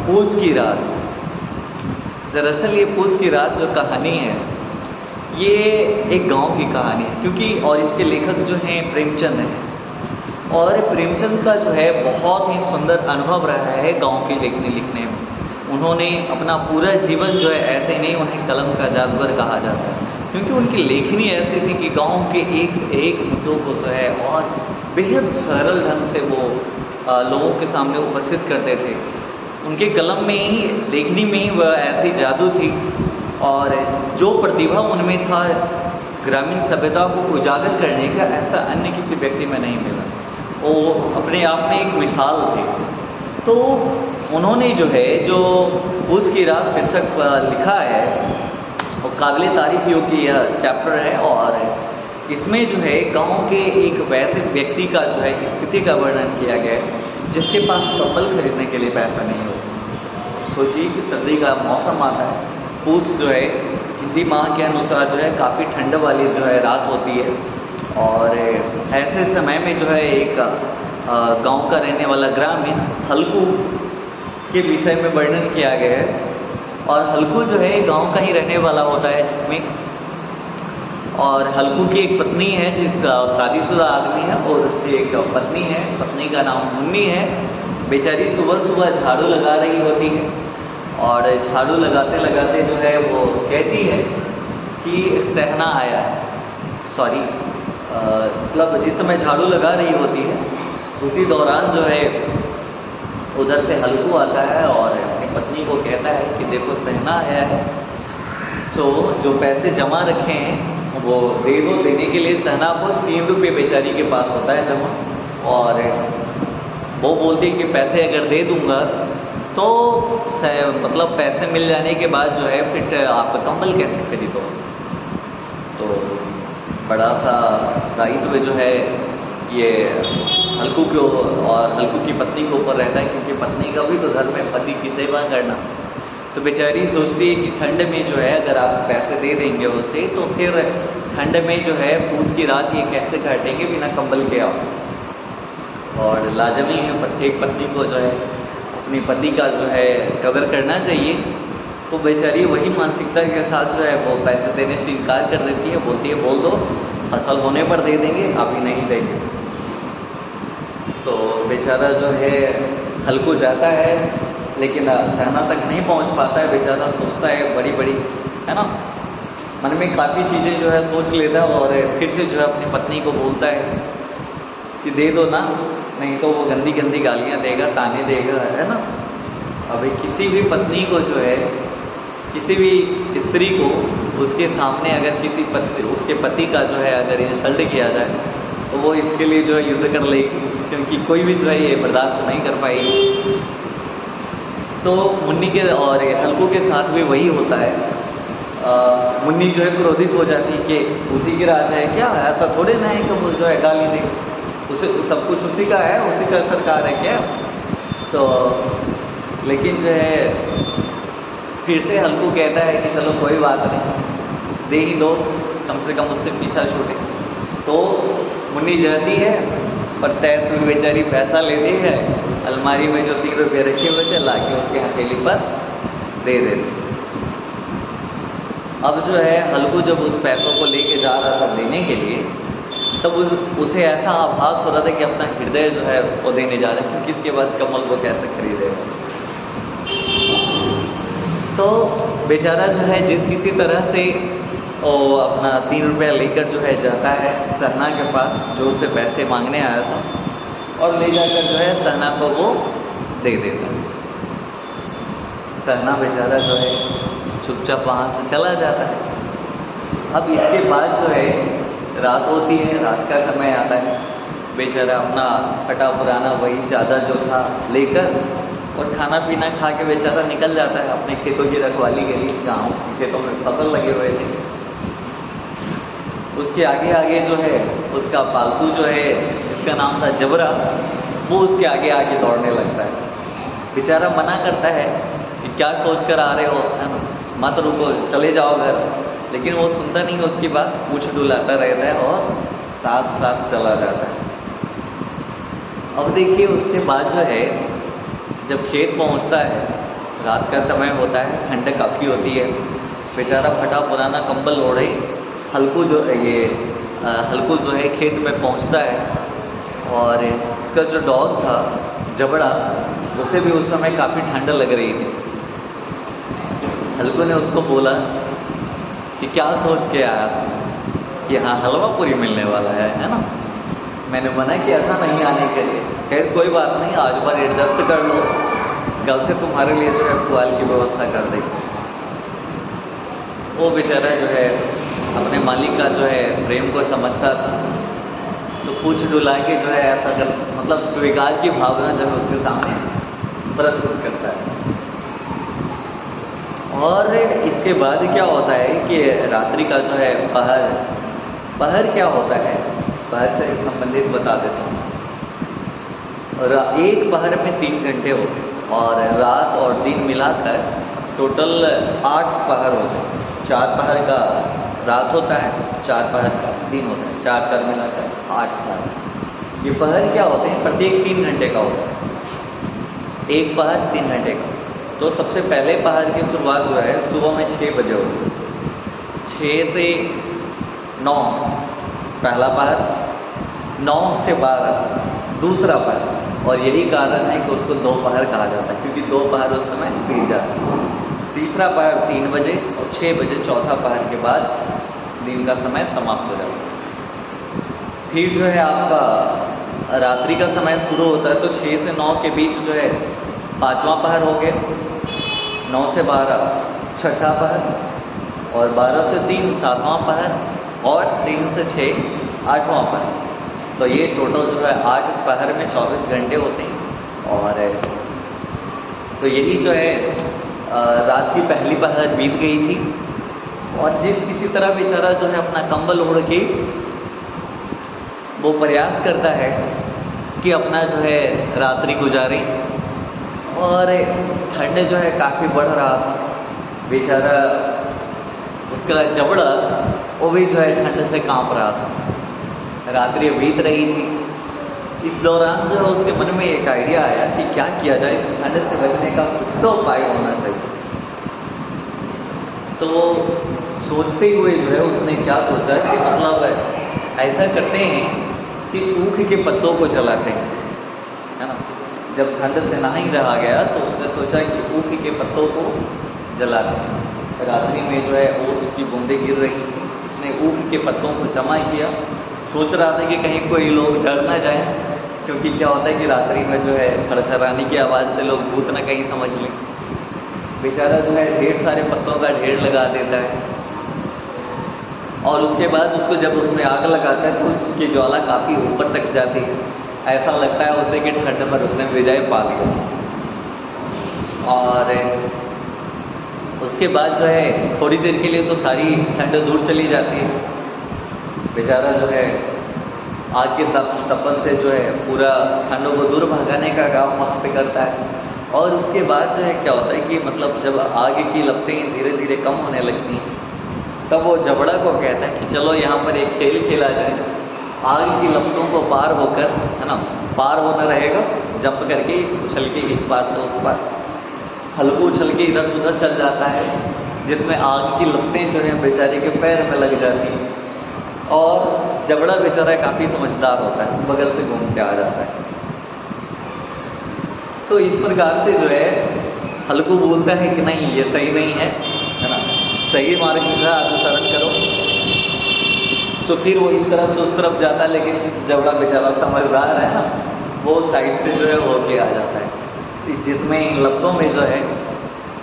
पूस की रात। दरअसल ये पूस की रात जो कहानी है ये एक गांव की कहानी है, क्योंकि और इसके लेखक जो हैं प्रेमचंद हैं। और प्रेमचंद का जो है बहुत ही सुंदर अनुभव रहा है गांव के लिखने में। उन्होंने अपना पूरा जीवन जो है, ऐसे नहीं उन्हें कलम का जादूगर कहा जाता है, क्योंकि उनकी लेखनी ऐसी थी कि गांव के एक से एक मुद्दों को जो है और बेहद सरल ढंग से वो लोगों के सामने उपस्थित करते थे। उनके कलम में ही, लेखनी में ही वह ऐसी जादू थी और जो प्रतिभा उनमें था ग्रामीण सभ्यता को उजागर करने का, ऐसा अन्य किसी व्यक्ति में नहीं मिला। वो अपने आप में एक मिसाल थे। तो उन्होंने जो है जो उसकी रात शीर्षक लिखा है वो काबिल तारीफ योग्य यह चैप्टर है। और इसमें जो है गांव के एक वैसे व्यक्ति का जो है स्थिति का वर्णन किया गया है जिसके पास कंबल खरीदने के लिए पैसा नहीं हो। सोचिए कि सर्दी का मौसम आता है, पूस जो है हिंदी माह के अनुसार जो है काफ़ी ठंड वाली जो है रात होती है। और ऐसे समय में जो है एक गांव का रहने वाला ग्रामीण हल्कू के विषय में वर्णन किया गया है। और हल्कू जो है गांव का ही रहने वाला होता है, जिसमें और हल्कू की एक पत्नी है जिसका शादीशुदा आदमी है और उसकी एक पत्नी है, पत्नी का नाम मुन्नी है। बेचारी सुबह सुबह झाड़ू लगा रही होती है और झाड़ू लगाते लगाते जो है वो कहती है कि सहना आया है। सॉरी, मतलब जिस समय झाड़ू लगा रही होती है उसी दौरान जो है उधर से हल्कू आता है और अपनी पत्नी को कहता है कि देखो सहना आया है, सो जो पैसे जमा रखे हैं वो दे दो। देने के लिए सहना को 3 रुपये बेचारी के पास होता है जमा। और वो बोलती है कि पैसे अगर दे दूँगा तो मतलब पैसे मिल जाने के बाद जो है फिर आप कंबल कैसे खरीदो। तो बड़ा सा दायित्व जो है ये हल्कू को और हल्कू की पत्नी के ऊपर रहता है, क्योंकि पत्नी का भी तो धर्म है पति की सेवा करना। तो बेचारी सोचती है कि ठंड में जो है अगर आप पैसे दे देंगे उसे तो फिर ठंड में जो है पूस की रात ये कैसे काटेंगे बिना कंबल के आप। और लाजमी है प्रत्येक पत्नी को जो है अपने पति का जो है कदर करना चाहिए। तो बेचारी वही मानसिकता के साथ जो है वो पैसे देने से इनकार कर देती है, बोलती है बोल दो फसल होने पर दे देंगे, अभी नहीं देंगे। तो बेचारा जो है हल्कू जाता है लेकिन सहना तक नहीं पहुंच पाता है। बेचारा सोचता है बड़ी बड़ी, है ना, मन में काफ़ी चीज़ें जो है सोच लेता है और फिर से जो है अपनी पत्नी को बोलता है कि दे दो ना, नहीं तो वो गंदी गंदी गालियाँ देगा, ताने देगा, है ना। अभी किसी भी पत्नी को जो है, किसी भी स्त्री को उसके सामने अगर किसी उसके पति का जो है अगर इंसल्ट किया जाए तो वो इसके लिए जो है युद्ध कर लेगी, क्योंकि कोई भी जो है ये बर्दाश्त नहीं कर पाएगी। तो मुन्नी के और हल्कू के साथ भी वही होता है। मुन्नी जो है क्रोधित हो जाती है कि उसी की राज है क्या, ऐसा थोड़े ना है कि वो जो है गाली दे, उसे सब कुछ उसी का है, उसी का सरकार है क्या। सो लेकिन जो है फिर से हल्कू कहता है कि चलो कोई बात नहीं, दे ही दो, कम से कम उससे पीछा छूटे। तो मुन्नी जाती है पर तैस में बेचारी पैसा लेती है, अलमारी में जो 3 रुपये रखे हुए थे ला के उसके हथेली पर दे देती। अब जो है हल्कू जब उस पैसों को लेके जा रहा था देने के लिए, तब उसे ऐसा आभास हो रहा था कि अपना हृदय जो है वो देने जा रहा है, क्योंकि इसके बाद कमल को कैसे खरीदेगा। तो बेचारा जो है जिस किसी तरह से वो अपना 3 रुपया लेकर जो है जाता है सहना के पास जो उसे पैसे मांगने आया था, और ले जाकर जो है सहना को वो दे देता है। सहना बेचारा जो है चुपचाप वहाँ से चला जाता है। अब इसके बाद जो है रात होती है, रात का समय आता है। बेचारा अपना फटा पुराना वही चादर जो था लेकर और खाना पीना खा के बेचारा निकल जाता है अपने खेतों की रखवाली के लिए, जहाँ उसके खेतों में फसल लगे हुए थे। उसके आगे आगे जो है उसका पालतू जो है जिसका नाम था जबरा, वो उसके आगे आगे दौड़ने लगता है। बेचारा मना करता है कि क्या सोच कर आ रहे हो, है ना, मत रुको, चले जाओ घर। लेकिन वो सुनता नहीं, उसकी बात पूछ डुलाता रहता है और साथ साथ चला जाता है। अब देखिए उसके बाद जो है जब खेत पहुंचता है रात का समय होता है, ठंड काफ़ी होती है। बेचारा फटा पुराना कंबल ओढ़े हल्कू जो है खेत में पहुंचता है। और उसका जो डॉग था जबड़ा, उसे भी उस समय काफ़ी ठंड लग रही थी। हल्कू ने उसको बोला कि क्या सोच के आया कि हाँ हलवा पूरी मिलने वाला है ना। मैंने मना किया था नहीं आने के लिए। खैर कोई बात नहीं, आज बार एडजस्ट कर लो, कल से तुम्हारे लिए जो है पुआल की व्यवस्था कर देगी। वो बेचारा जो है अपने मालिक का जो है प्रेम को समझता था, तो पूछ डुला के जो है ऐसा कर मतलब स्वीकार की भावना जो है उसके सामने प्रस्तुत करता है। और इसके बाद क्या होता है कि रात्रि का जो है पहर क्या होता है, पहर से संबंधित बता देता हूँ। और एक पहर में 3 घंटे होते हैं और रात और दिन मिलाकर टोटल 8 पहर होते हैं। 4 पहर का रात होता है, 4 पहर का दिन होता है, 4 मिलाकर 8 पहर। ये पहर क्या होते हैं, प्रत्येक 3 घंटे का होता है, एक पहर 3 घंटे का। तो सबसे पहले पहर की शुरुआत जो है सुबह में 6 बजे होती है। 6 से 9 पहला पहर, 9 से 12 दूसरा पहर। और यही कारण है कि उसको दोपहर कहा जाता है, क्योंकि दोपहर उस समय बीत जाता है। तीसरा पहर 3 बजे और 6 बजे चौथा पहर के बाद दिन का समय समाप्त हो जाता है। फिर जो है आपका रात्रि का समय शुरू होता है, तो 6 से 9 के बीच जो है 5वां पहर हो गया, 9 से 12 छठा पहर और 12 से 3 7वां पहर और 3 से 6 8वां पहर। तो ये टोटल जो है 8 पहर में 24 घंटे होते हैं। और तो यही जो है रात की पहली पहर बीत गई थी। और जिस किसी तरह बेचारा जो है अपना कंबल ओढ़ के वो प्रयास करता है कि अपना जो है रात्रि गुजारे। और ठंड जो है काफ़ी बढ़ रहा था, बेचारा उसका जबड़ा वो भी जो है ठंड से कांप रहा था। रात्रि बीत रही थी। इस दौरान जो है उसके मन में एक आइडिया आया कि क्या किया जाए, इस ठंड से बचने का कुछ तो उपाय होना चाहिए। तो सोचते हुए जो है उसने क्या सोचा कि मतलब ऐसा करते हैं कि ऊख के पत्तों को जलाते हैं, है ना। जब ठंड से ना ही रहा गया तो उसने सोचा कि ऊख के पत्तों को जलाते हैं। रात्रि में जो है ओस की बूंदें गिर रही थी, उसने ऊख के पत्तों को जमा किया। सोच रहा था कि कहीं कोई लोग डर ना जाए, क्योंकि क्या होता है कि रात्रि में जो है खड़खड़ाने की आवाज़ से लोग भूत ना कहीं समझ लें। बेचारा जो है ढेर सारे पत्तों का ढेर लगा देता है। और उसके बाद उसको जब उसमें आग लगाता है तो उसकी ज्वाला काफ़ी ऊपर तक जाती है। ऐसा लगता है उसे कि ठंड पर उसने विजय पा लिया। और उसके बाद जो है थोड़ी देर के लिए तो सारी ठंड दूर चली जाती है। बेचारा जो है आग के तपन से जो है पूरा ठंडों को दूर भगाने का काम वहाँ पे करता है। और उसके बाद जो है क्या होता है कि मतलब जब आग की लपटें धीरे धीरे कम होने लगती हैं, तब वो जबड़ा को कहता है कि चलो यहाँ पर एक खेल खेला जाए। आग की लपटों को पार होकर, है ना, पार होना रहेगा, जंप करके उछल के इस पार से उस पार, हल्को उछल के इधर उधर चल जाता है, जिसमें आग की लपटें जो है बेचारे के पैर में लग जाती हैं। और जबड़ा बेचारा काफ़ी समझदार होता है, बगल से घूम के आ जाता है। तो इस प्रकार से जो है हल्कू बोलता है कि नहीं ये सही नहीं है, है ना, सही मार्ग का अनुसरण करो। तो फिर वो इस तरफ से उस तरफ जाता है, लेकिन जबड़ा बेचारा समझदार है ना, वो साइड से जो है होके आ जाता है, जिसमें इन लपटों में जो है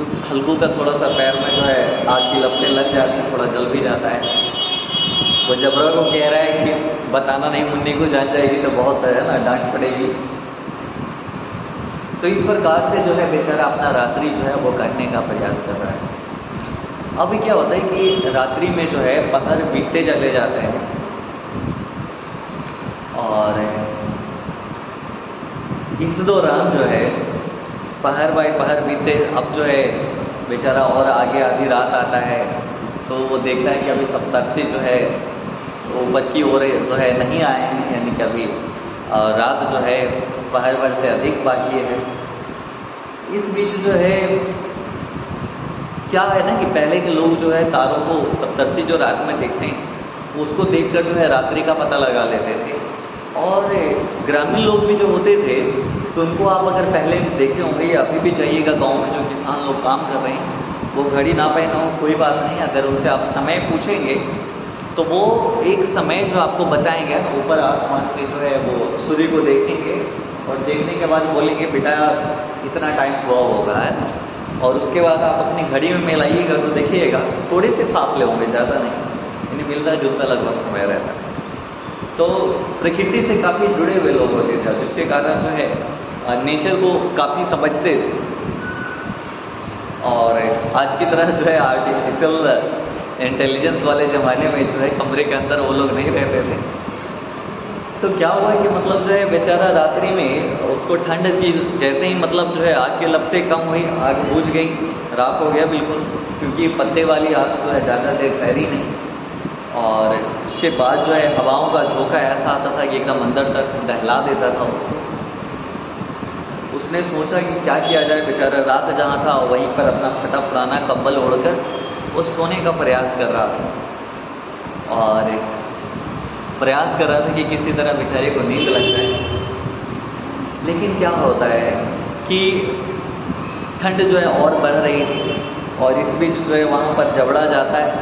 उस हल्कू का थोड़ा सा पैर में जो है आग की लपटें लग जाती हैं, थोड़ा जल भी जाता है। वो जबड़ा को कह रहा है कि बताना नहीं, मुन्नी को जान जाएगी तो बहुत है ना डांट पड़ेगी। तो इस प्रकार से जो है बेचारा अपना रात्रि जो है वो काटने का प्रयास कर रहा है। अब क्या होता है कि रात्रि में जो है पहर बीतते चले जाते हैं और इस दौरान जो है पहर बाई पहर बीतते, अब जो है बेचारा और आगे आधी रात आता है तो वो देखता है कि अभी सप्तर्षि जो है वो बच्ची हो रहे जो है नहीं आए हैं, यानी कि अभी रात जो है पहर भर से अधिक बाकी है। इस बीच जो है क्या है ना कि पहले के लोग जो है तारों को सप्तर्षि जो रात में देखते हैं उसको देखकर जो है रात्रि का पता लगा लेते थे। और ग्रामीण लोग भी जो होते थे तो उनको आप अगर पहले देखे होंगे या अभी भी जाइएगा गांव में जो किसान लोग काम कर रहे हैं वो घड़ी ना पहना हो कोई बात नहीं, अगर उनसे आप समय पूछेंगे तो वो एक समय जो आपको बताएंगे ऊपर आसमान पे जो है वो सूर्य को देखेंगे और देखने के बाद बोलेंगे बेटा इतना टाइम हुआ होगा है ना। और उसके बाद आप अपनी घड़ी में मिलाइएगा तो देखिएगा थोड़े से फासले होंगे, ज़्यादा नहीं, इन्हें मिलता जुलता लगभग समय रहता है। तो प्रकृति से काफ़ी जुड़े हुए लोग होते थे जिसके कारण जो है नेचर को काफ़ी समझते थे। और आज की तरह जो है आर्टिफिशियल इंटेलिजेंस वाले ज़माने में जो है कमरे के अंदर वो लोग नहीं रहते थे। तो क्या हुआ कि मतलब जो है बेचारा रात्रि में उसको ठंड की जैसे ही मतलब जो है आग की लपटें कम हुई, आग बुझ गई, राख हो गया बिल्कुल, क्योंकि पत्ते वाली आग जो है ज़्यादा देर ठहरी नहीं। और उसके बाद जो है हवाओं का झोंका ऐसा आता था कि एकदम अंदर तक दहला देता था उसको। उसने सोचा कि क्या किया जाए, बेचारा रात जहाँ था वहीं पर अपना फटा पुराना कंबल ओढ़कर वो सोने का प्रयास कर रहा था और प्रयास कर रहा था कि किसी तरह बेचारे को नींद लग जाए। लेकिन क्या होता है कि ठंड जो है और बढ़ रही थी और इस बीच जो है वहाँ पर जबड़ा जाता है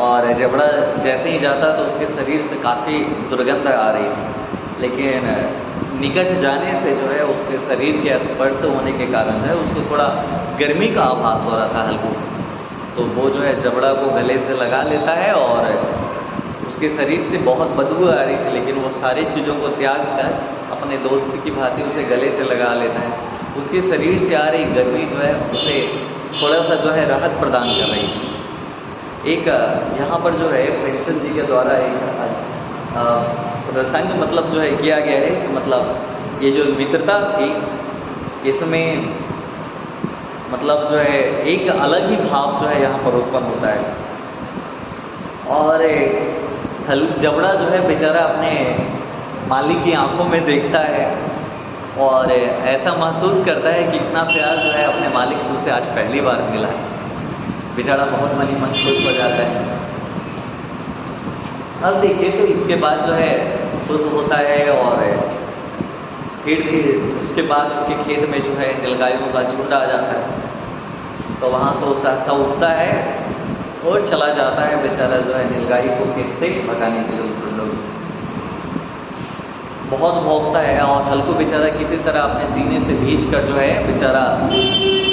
और जबड़ा जैसे ही जाता तो उसके शरीर से काफ़ी दुर्गंध आ रही थी। लेकिन निकट जाने से जो है उसके शरीर के स्पर्श होने के कारण जो है उसको थोड़ा गर्मी का आभास हो रहा था हल्का, तो वो जो है जबड़ा को गले से लगा लेता है और उसके शरीर से बहुत बदबू आ रही थी लेकिन वो सारी चीज़ों को त्याग कर अपने दोस्त की भांति उसे गले से लगा लेता है। उसके शरीर से आ रही गर्मी जो है उसे थोड़ा सा जो है राहत प्रदान कर रही थी। एक यहाँ पर जो है प्रेमचंद जी के द्वारा एक प्रसंग मतलब जो है किया गया है कि मतलब ये जो मित्रता थी इसमें मतलब जो है एक अलग ही भाव जो है यहाँ पर उत्पन्न होता है। और जबड़ा जो है बेचारा अपने मालिक की आंखों में देखता है और ऐसा महसूस करता है कि इतना प्यार जो है अपने मालिक से उसे आज पहली बार मिला है। बेचारा बहुत मनी मन खुश हो जाता है। अब देखिए तो इसके बाद जो है खुश होता है और फिर उसके बाद उसके खेत में जो है नीलगायों का झुंड आ जाता है। तो वहाँ से वो सहसा उठता है और चला जाता है बेचारा जो है नीलगाय को खेत से भगाने के लिए झुंड लोग। बहुत भौंकता है और हल्को बेचारा किसी तरह अपने सीने से भींच कर जो है बेचारा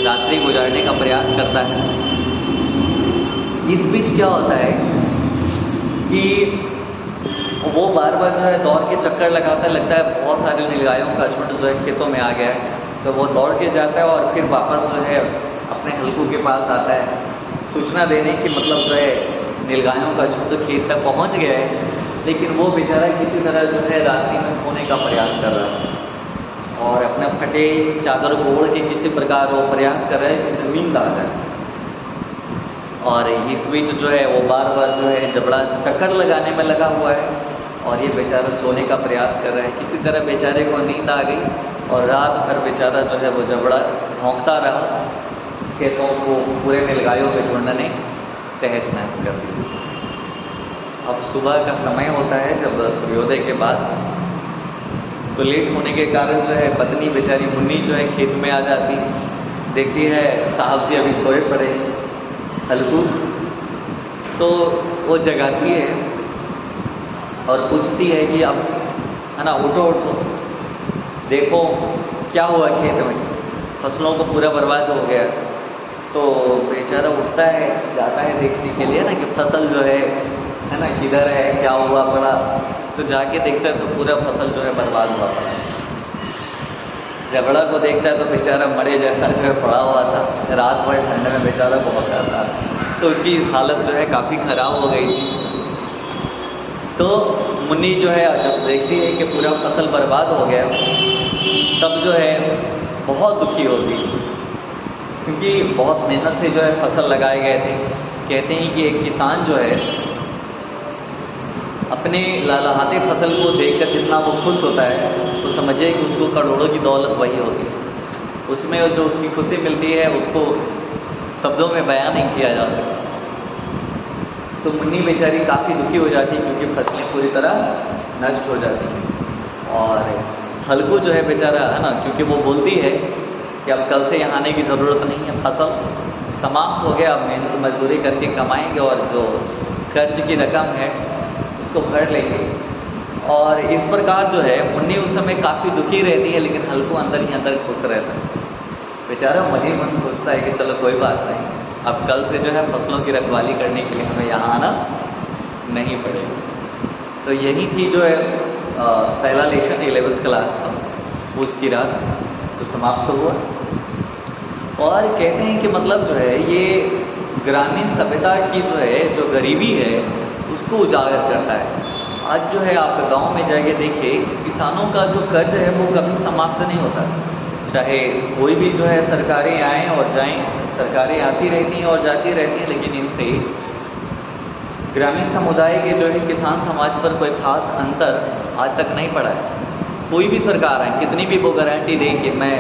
रात्रि गुजारने का प्रयास करता है। इस बीच क्या होता है कि वो बार बार जो है दौड़ के चक्कर लगाता है, लगता है बहुत सारे नीलगायों का झुंड जो है खेतों में आ गया है। तो वो दौड़ के जाता है और फिर वापस जो है अपने हल्कू के पास आता है सूचना देने की मतलब जो है नीलगायों का झुंड खेत तक पहुंच गया है। लेकिन वो बेचारा किसी तरह जो है रात्रि में सोने का प्रयास कर रहा है और अपने फटे चादर को ओढ़ के किसी प्रकार वो प्रयास कर रहा है कि उसे नींद आ जाए। और इस बीच जो है वो बार बार जो है जबड़ा चक्कर लगाने में लगा हुआ है और ये बेचारा सोने का प्रयास कर रहा है। किसी तरह बेचारे को नींद आ गई और रात भर बेचारा जो है वो जबड़ा भौंकता रहा। खेतों को पूरे नीलगायों के झुंड ने तहस नहस कर दी। अब सुबह का समय होता है जब सूर्योदय के बाद, तो लेट होने के कारण जो है पत्नी बेचारी मुन्नी जो है खेत में आ जाती, देखती है साहब जी अभी सोए पड़े हल्कू, तो वो जगाती है और पूछती है कि अब है ना उठो उठो, देखो क्या हुआ खेत में, फसलों को पूरा बर्बाद हो गया। तो बेचारा उठता है जाता है देखने के लिए ना कि फसल जो है ना किधर है, क्या हुआ पड़ा। तो जाके देखता है तो पूरा फसल जो है बर्बाद हुआ पड़ा। जबड़ा को देखता है तो बेचारा मरे जैसा जो है पड़ा हुआ था, रात भर ठंड में बेचारा बहुत था, तो उसकी हालत जो है काफ़ी ख़राब हो गई थी। तो मुन्नी जो है जब देखती है कि पूरा फसल बर्बाद हो गया तब जो है बहुत दुखी होती, क्योंकि बहुत मेहनत से जो है फसल लगाए गए थे। कहते हैं कि एक किसान जो है अपने लहलहाते फसल को देखकर जितना वो खुश होता है तो समझिए कि उसको करोड़ों की दौलत वही होती है। उसमें जो उसकी खुशी मिलती है उसको शब्दों में बयान नहीं किया जा सकता। तो मुन्नी बेचारी काफ़ी दुखी हो जाती है क्योंकि फसलें पूरी तरह नष्ट हो जाती हैं। और हल्कू जो है बेचारा है ना, क्योंकि वो बोलती है कि अब कल से यहाँ आने की ज़रूरत नहीं है, फसल समाप्त हो गया, अब मेहनत मजदूरी करके कमाएंगे और जो कर्ज की रकम है उसको भर लेंगे। और इस प्रकार जो है मुन्नी उस समय काफ़ी दुखी रहती है, लेकिन हल्कू अंदर ही अंदर खुश रहता है। बेचारा मन ही मन सोचता है कि चलो कोई बात नहीं, अब कल से जो है फसलों की रखवाली करने के लिए हमें यहाँ आना नहीं पड़ेगा। तो यही थी जो है पहला लेशन 11th क्लास का, पूस की रात जो समाप्त हुआ। और कहते हैं कि मतलब जो है ये ग्रामीण सभ्यता की जो है जो गरीबी है उसको उजागर करता है। आज जो है आप गांव में जाइए, देखिए किसानों का जो कर्ज है वो कभी समाप्त नहीं होता। चाहे कोई भी जो है सरकारें आएँ और जाएं, सरकारें आती रहती हैं और जाती रहती हैं, लेकिन इनसे ग्रामीण समुदाय के जो है किसान समाज पर कोई खास अंतर आज तक नहीं पड़ा है। कोई भी सरकार है, कितनी भी वो गारंटी दे कि मैं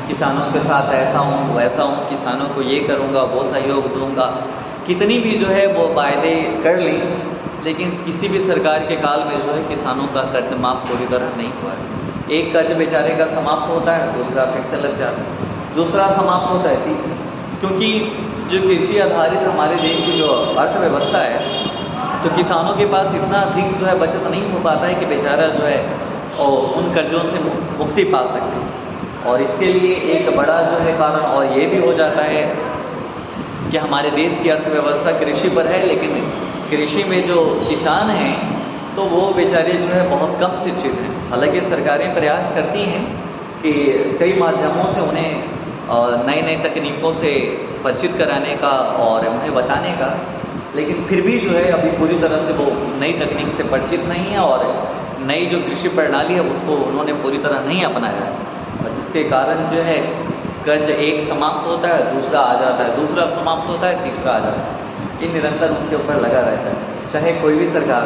किसानों के साथ ऐसा हूँ वैसा हूँ, किसानों को ये करूँगा वो सहयोग दूँगा, कितनी भी जो है वो वायदे कर लें, लेकिन किसी भी सरकार के काल में जो है किसानों का कर्ज माफ़ पूरी तरह नहीं हुआ है। एक कर्ज बेचारे का समाप्त होता है, दूसरा फिर से लग जाता है, दूसरा समाप्त होता है, तीसरा। क्योंकि जो कृषि आधारित हमारे देश की जो अर्थव्यवस्था है, तो किसानों के पास इतना अधिक जो है बचत नहीं हो पाता है कि बेचारा जो है और उन कर्जों से मुक्ति पा सके। और इसके लिए एक बड़ा जो है कारण और ये भी हो जाता है कि हमारे देश की अर्थव्यवस्था कृषि पर है, लेकिन कृषि में जो किसान हैं तो वो बेचारे जो है बहुत कम शिक्षित हैं। हालांकि सरकारें प्रयास करती हैं कि कई माध्यमों से उन्हें नई नई तकनीकों से परिचित कराने का और उन्हें बताने का, लेकिन फिर भी जो है अभी पूरी तरह से वो नई तकनीक से परिचित नहीं है और नई जो कृषि प्रणाली है उसको उन्होंने पूरी तरह नहीं अपनाया है। और जिसके कारण जो है कर्ज एक समाप्त होता है, दूसरा आ जाता है, दूसरा समाप्त होता है, तीसरा आ जाता है। ये निरंतर उनके ऊपर लगा रहता है, चाहे कोई भी सरकार,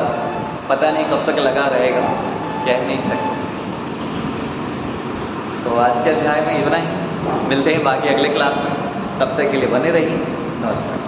पता नहीं कब तक लगा रहेगा, कह नहीं सकते। तो आज के अध्याय में इतना ही, मिलते हैं बाकी अगले क्लास में, तब तक के लिए बने रहिए। नमस्कार।